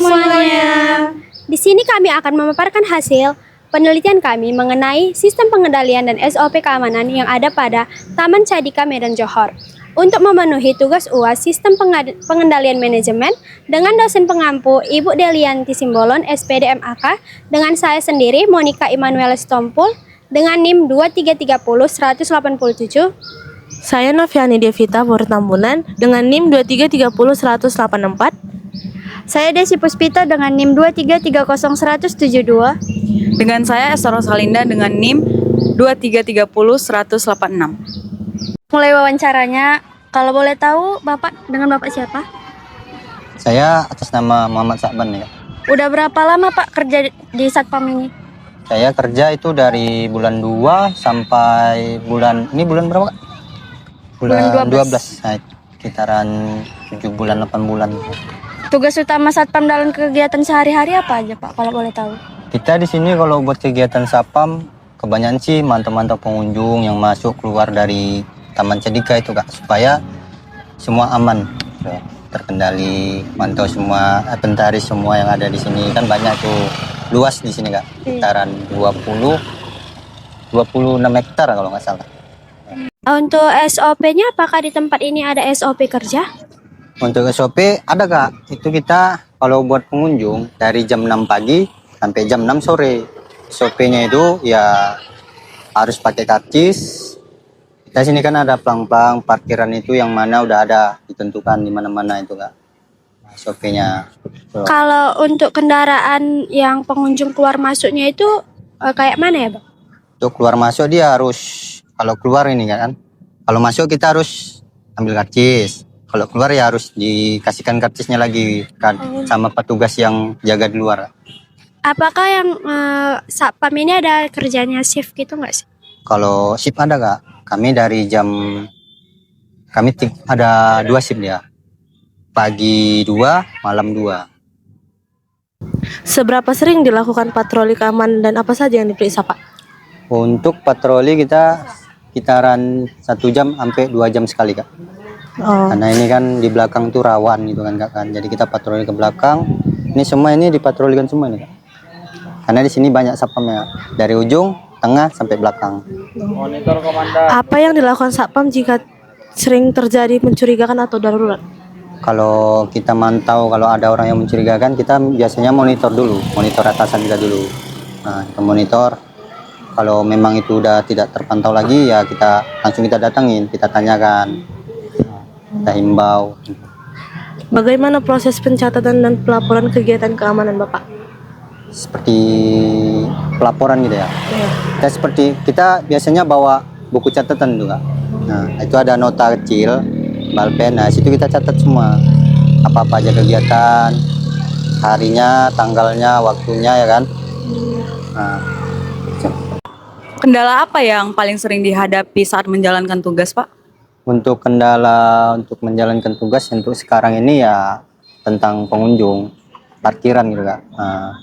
semuanya. Di sini kami akan memaparkan hasil penelitian kami mengenai sistem pengendalian dan SOP keamanan yang ada pada Taman Cadika Medan Johor. Untuk memenuhi tugas UAS Sistem Pengendalian Manajemen dengan dosen pengampu Ibu Delianti Simbolon, SPD MAK, dengan saya sendiri Monica Immanuel Stompul dengan NIM 2330187. Saya Noviani Devita Tambunan dengan NIM 2330184. Saya Desi Puspita dengan NIM 2330172. Dengan saya Esther Rosalinda dengan NIM 2330186. Mulai wawancaranya, kalau boleh tahu Bapak dengan Bapak siapa? Saya atas nama Muhammad Sa'ban ya. Udah berapa lama Pak kerja di Satpam ini? Saya kerja itu dari bulan 2 sampai bulan berapa Kak? Bulan 12. Nah, sekitaran 7 bulan 8 bulan. Tugas utama Satpam dalam kegiatan sehari-hari apa aja Pak kalau boleh tahu? Kita di sini kalau buat kegiatan Satpam kebanyakan sih mantau-mantau pengunjung yang masuk keluar dari Taman Cadika itu Kak, supaya semua aman, terkendali, mantau semua inventaris semua yang ada di sini. Kan banyak tuh, luas di sini Kak, sekitaran 26 hektar kalau nggak salah. Untuk SOP-nya apakah di tempat ini ada SOP kerja? Untuk SOP ada Kak, itu kita kalau buat pengunjung dari jam 6 pagi sampai jam 6 sore. SOP-nya itu ya harus pakai karcis. Di sini kan ada pelang-pelang parkiran itu yang mana udah ada ditentukan di mana-mana itu Kak. SOP-nya. Kalau untuk kendaraan yang pengunjung keluar masuknya itu kayak mana ya Bang? Untuk keluar masuk dia harus, kalau keluar ini kan, kalau masuk kita harus ambil karcis. Kalau keluar ya harus dikasihkan karcisnya lagi kan, sama petugas yang jaga di luar. Apakah yang Satpam ini ada kerjanya shift gitu nggak sih? Kalau shift ada Kak, kami dari ada 2 shift ya, pagi 2, malam 2. Seberapa sering dilakukan patroli keamanan dan apa saja yang diperiksa Pak? Untuk patroli kita sekitaran 1 jam sampai 2 jam sekali Kak. Karena ini kan di belakang tuh rawan gitu kan Kak kan. Jadi kita patroli ke belakang. Ini semua ini dipatrolikan semua nih Kak. Karena di sini banyak satpamnya dari ujung, tengah sampai belakang. Monitor komandan. Apa yang dilakukan Satpam jika sering terjadi mencurigakan atau darurat? Kalau kita mantau kalau ada orang yang mencurigakan, kita biasanya monitor dulu, monitor atasan kita dulu. Nah, kita monitor. Kalau memang itu udah tidak terpantau lagi ya kita langsung kita datangin, kita tanyakan. Kita himbau. Bagaimana proses pencatatan dan pelaporan kegiatan keamanan Bapak? Seperti pelaporan gitu ya. Kita biasanya bawa buku catatan juga. Nah, itu ada nota kecil, balpen. Nah, situ kita catat semua. Apa-apa aja kegiatan, harinya, tanggalnya, waktunya ya kan. Nah, Kendala apa yang paling sering dihadapi saat menjalankan tugas Pak? untuk kendala untuk menjalankan tugas untuk sekarang ini ya tentang pengunjung parkiran gitu Kak. Nah,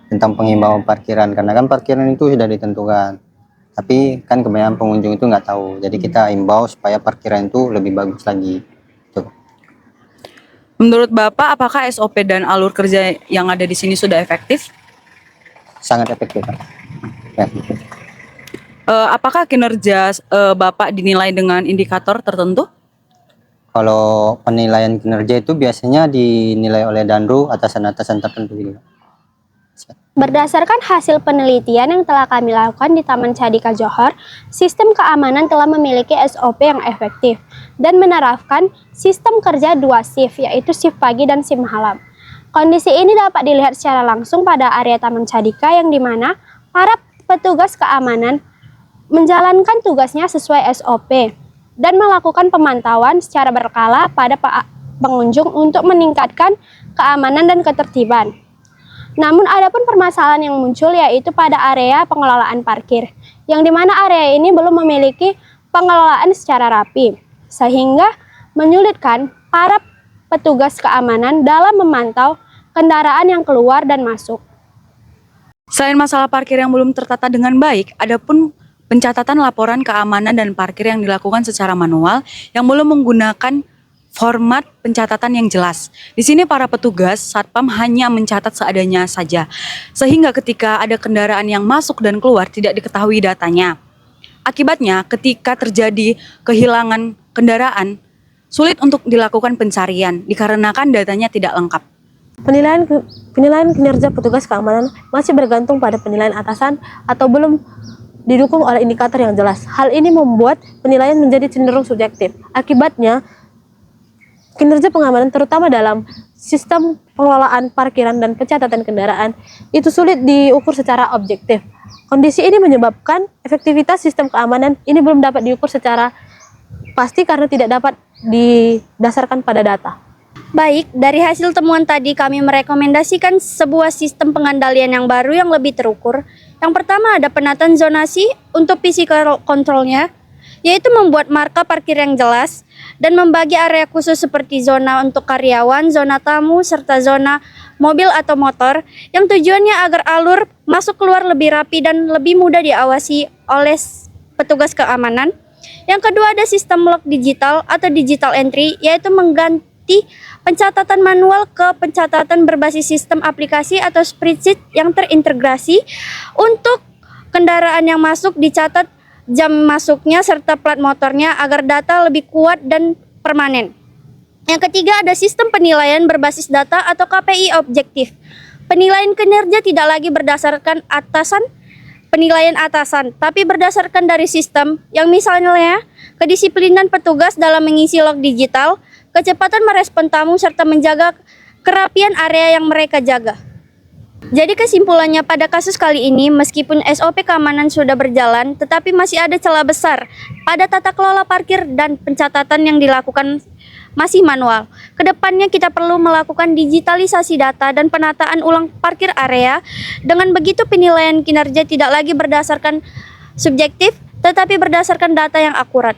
tentang penghimbauan parkiran karena kan parkiran itu sudah ditentukan. Tapi kan kebanyakan pengunjung itu nggak tahu. Jadi kita himbau supaya parkiran itu lebih bagus lagi. Tuh. Menurut Bapak, apakah SOP dan alur kerja yang ada di sini sudah efektif? Sangat efektif Kak. Ya. Apakah kinerja Bapak dinilai dengan indikator tertentu? Kalau penilaian kinerja itu biasanya dinilai oleh Danru atasan-atasan tertentu gitu. Berdasarkan hasil penelitian yang telah kami lakukan di Taman Cadika Johor, sistem keamanan telah memiliki SOP yang efektif dan menerapkan sistem kerja 2 shift, yaitu shift pagi dan shift malam. Kondisi ini dapat dilihat secara langsung pada area Taman Cadika yang dimana para petugas keamanan menjalankan tugasnya sesuai SOP dan melakukan pemantauan secara berkala pada pengunjung untuk meningkatkan keamanan dan ketertiban. Namun ada pun permasalahan yang muncul yaitu pada area pengelolaan parkir, yang dimana area ini belum memiliki pengelolaan secara rapi, sehingga menyulitkan para petugas keamanan dalam memantau kendaraan yang keluar dan masuk. Selain masalah parkir yang belum tertata dengan baik, ada pun pencatatan laporan keamanan dan parkir yang dilakukan secara manual yang belum menggunakan format pencatatan yang jelas. Di sini para petugas Satpam hanya mencatat seadanya saja, sehingga ketika ada kendaraan yang masuk dan keluar tidak diketahui datanya. Akibatnya, ketika terjadi kehilangan kendaraan, sulit untuk dilakukan pencarian dikarenakan datanya tidak lengkap. Penilaian kinerja petugas keamanan masih bergantung pada penilaian atasan atau belum didukung oleh indikator yang jelas. Hal ini membuat penilaian menjadi cenderung subjektif. Akibatnya, kinerja pengamanan terutama dalam sistem pengelolaan parkiran dan pencatatan kendaraan itu sulit diukur secara objektif. Kondisi ini menyebabkan efektivitas sistem keamanan ini belum dapat diukur secara pasti karena tidak dapat didasarkan pada data. Baik, dari hasil temuan tadi kami merekomendasikan sebuah sistem pengendalian yang baru yang lebih terukur. Yang pertama ada penataan zonasi untuk physical control-nya, yaitu membuat marka parkir yang jelas dan membagi area khusus seperti zona untuk karyawan, zona tamu, serta zona mobil atau motor yang tujuannya agar alur masuk keluar lebih rapi dan lebih mudah diawasi oleh petugas keamanan. Yang kedua ada sistem log digital atau digital entry, yaitu mengganti pencatatan manual ke pencatatan berbasis sistem aplikasi atau spreadsheet yang terintegrasi. Untuk kendaraan yang masuk dicatat jam masuknya serta plat motornya agar data lebih kuat dan permanen. Yang ketiga ada sistem penilaian berbasis data atau KPI objektif. Penilaian kinerja tidak lagi berdasarkan penilaian atasan, tapi berdasarkan dari sistem yang misalnya kedisiplinan petugas dalam mengisi log digital, kecepatan merespon tamu, serta menjaga kerapian area yang mereka jaga. Jadi kesimpulannya pada kasus kali ini, meskipun SOP keamanan sudah berjalan, tetapi masih ada celah besar pada tata kelola parkir dan pencatatan yang dilakukan masih manual. Kedepannya kita perlu melakukan digitalisasi data dan penataan ulang parkir area. Dengan begitu penilaian kinerja tidak lagi berdasarkan subjektif, tetapi berdasarkan data yang akurat.